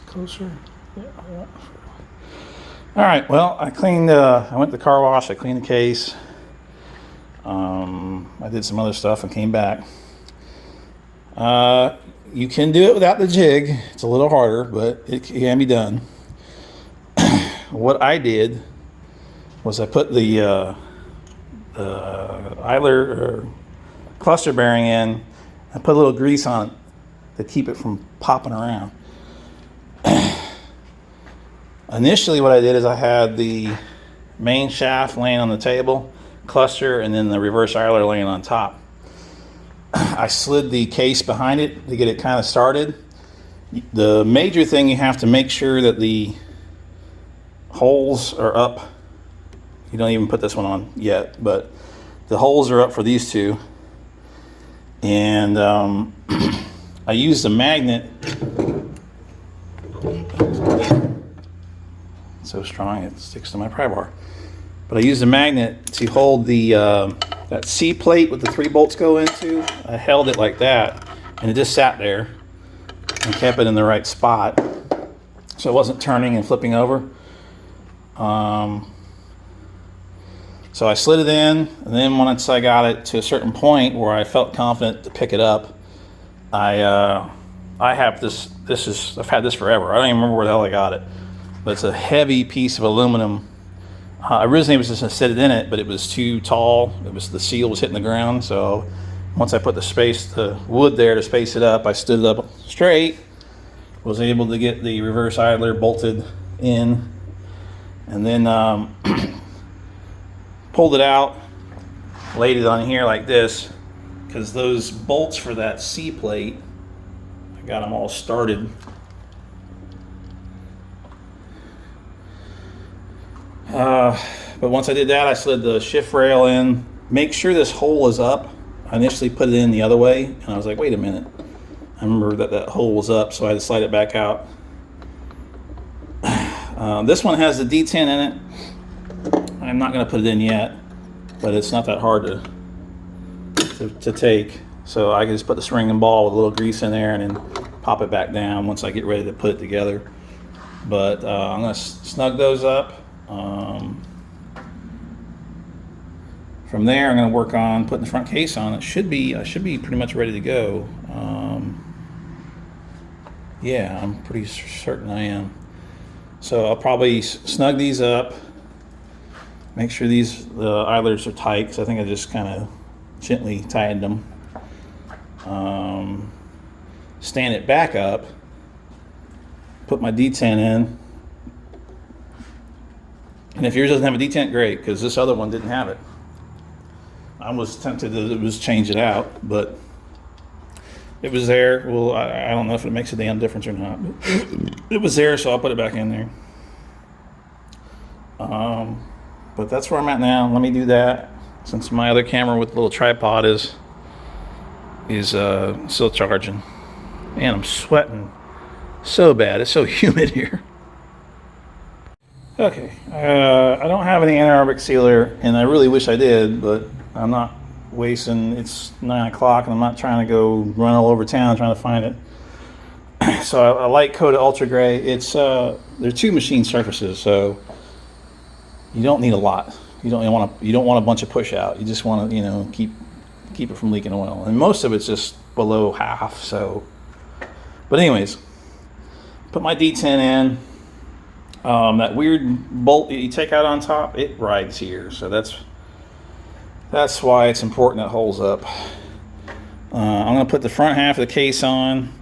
Closer. Yeah. All right. Well, I cleaned. I went to the car wash. I cleaned the case. I did some other stuff and came back. You can do it without the jig. It's a little harder, but it can be done. What I did was I put the idler or cluster bearing in. I put a little grease on it to keep it from popping around. Initially what I did is I had the main shaft laying on the table, cluster, and then the reverse idler laying on top. I slid the case behind it to get it kind of started. The major thing, you have to make sure that the holes are up. You don't even put this one on yet, but the holes are up for these two. And I used a magnet. So strong it sticks to my pry bar. But I used a magnet to hold the that C plate with the 3 bolts go into. I held it like that, and it just sat there and kept it in the right spot, so it wasn't turning and flipping over. So I slid it in, and then once I got it to a certain point where I felt confident to pick it up, I have this. I've had this forever. I don't even remember where the hell I got it. But it's a heavy piece of aluminum. Originally it was just going to sit it in it, but it was too tall. The seal was hitting the ground. So once I put the wood there to space it up, I stood it up straight, was able to get the reverse idler bolted in, and then pulled it out, laid it on here like this, because those bolts for that C plate, I got them all started. But once I did that, I slid the shift rail in. Make sure this hole is up. I initially put it in the other way, and I was like, wait a minute. I remember that hole was up, so I had to slide it back out. This one has the D10 in it. I'm not going to put it in yet, but it's not that hard to take. So I can just put the spring and ball with a little grease in there and then pop it back down once I get ready to put it together. But I'm going to snug those up. From there, I'm going to work on putting the front case on. I should be pretty much ready to go. Yeah, I'm pretty certain I am. So I'll probably snug these up, make sure the idlers are tight, because I think I just kind of gently tightened them. Stand it back up, put my D10 in. And if yours doesn't have a detent, great, because this other one didn't have it. I was tempted to just change it out, but it was there. Well, I don't know if it makes a damn difference or not, but it was there, so I'll put it back in there. But that's where I'm at now. Let me do that, since my other camera with the little tripod is still charging. Man, I'm sweating so bad. It's so humid here. Okay, I don't have any anaerobic sealer, and I really wish I did, but I'm not wasting. It's 9 o'clock, and I'm not trying to go run all over town trying to find it. So I light coated ultra gray. It's they're 2 machine surfaces, so you don't need a lot. You don't want a bunch of push out. You just want to keep it from leaking oil, and most of it's just below half. So, but anyways, put my D10 in. That weird bolt that you take out on top, it rides here, so that's why it's important it holds up. I'm going to put the front half of the case on,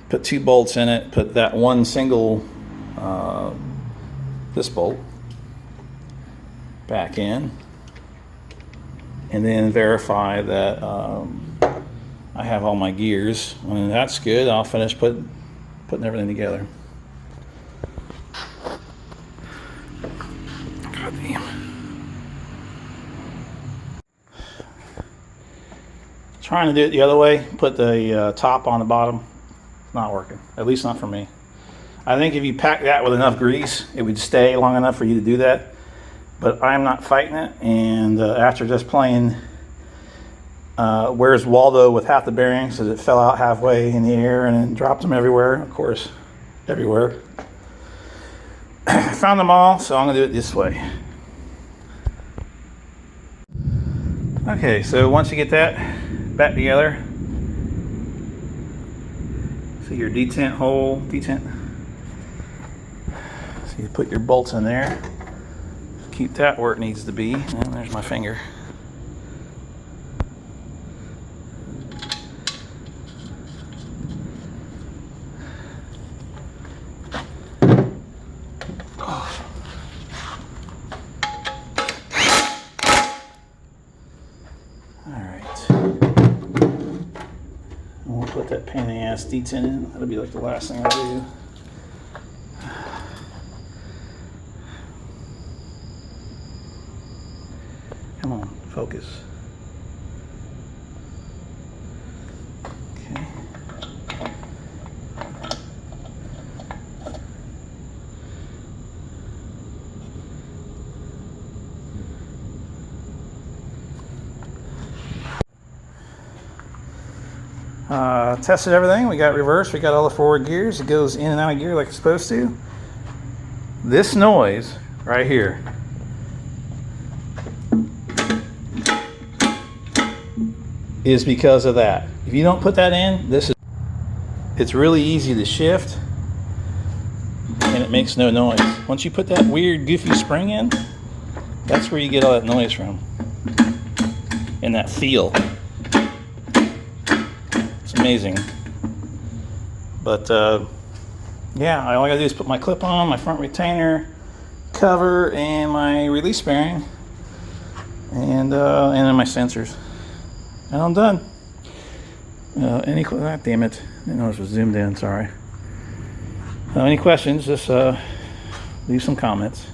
put 2 bolts in it, put that one single this bolt back in, and then verify that I have all my gears. When that's good, I'll finish putting everything together. God damn. Trying to do it the other way, put the top on the bottom, not working, at least not for me. I think if you pack that with enough grease, it would stay long enough for you to do that, but I'm not fighting it. And after just playing Where's Waldo with half the bearings, as it fell out halfway in the air and then dropped them everywhere, of course everywhere. I found them all, so I'm gonna do it this way. Okay, so once you get that back together, so your detent hole, so you put your bolts in there, keep that where it needs to be, and there's my finger. Put that pain in the ass detent in. That'll be like the last thing I do. Come on, focus. Okay. Tested everything. We got reverse. We got all the forward gears. It goes in and out of gear like it's supposed to. This noise right here is because of that. If you don't put that in, it's really easy to shift and it makes no noise. Once you put that weird goofy spring in, that's where you get all that noise from and that feel. Amazing. But yeah, all I gotta do is put my clip on, my front retainer cover, and my release bearing, and then my sensors, and I'm done. Damn it, I didn't know this was zoomed in, sorry. Any questions, just leave some comments.